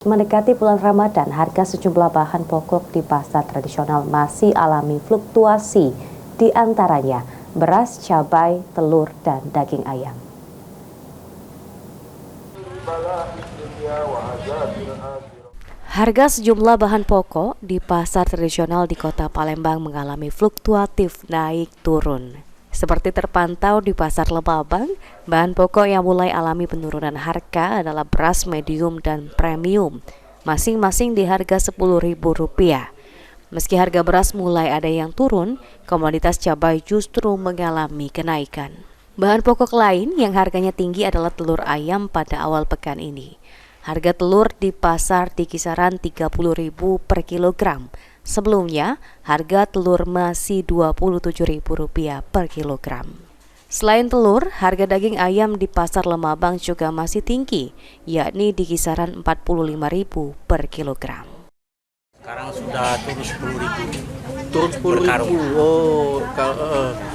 Mendekati bulan Ramadan, harga sejumlah bahan pokok di pasar tradisional masih alami fluktuasi, di antaranya beras, cabai, telur, dan daging ayam. Harga sejumlah bahan pokok di pasar tradisional di Kota Palembang mengalami fluktuatif naik turun. Seperti terpantau di Pasar Lebabang, bahan pokok yang mulai alami penurunan harga adalah beras medium dan premium, masing-masing di harga Rp10.000. Meski harga beras mulai ada yang turun, komoditas cabai justru mengalami kenaikan. Bahan pokok lain yang harganya tinggi adalah telur ayam pada awal pekan ini. Harga telur di pasar di kisaran Rp30.000 per kilogram. Sebelumnya, harga telur masih Rp27.000 per kilogram. Selain telur, harga daging ayam di pasar Lemabang juga masih tinggi, yakni di kisaran Rp45.000 per kilogram. Sekarang sudah turun Rp10.000. Turun Rp10.000. Oh,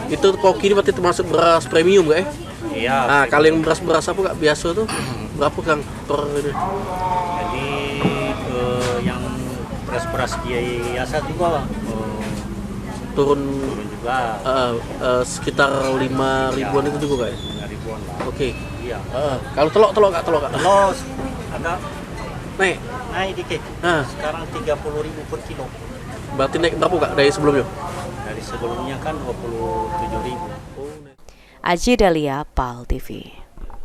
itu koki ini berarti termasuk beras premium nggak ya? Iya. Nah, kalau yang beras apa nggak biasa tuh berapa Kang per ini? Jadi yang beras-beras biasa juga Turun juga. Sekitar 5.000-an itu juga nggak ya? 5.000-an lah. Oke. Iya. Kalau telur nggak? Telur agak Naik. dikit. Sekarang Rp30.000 per kilo. Berarti naik berapa Kak dari sebelumnya? Dari sebelumnya kan Rp27.000. Aji Dalia, PAL TV.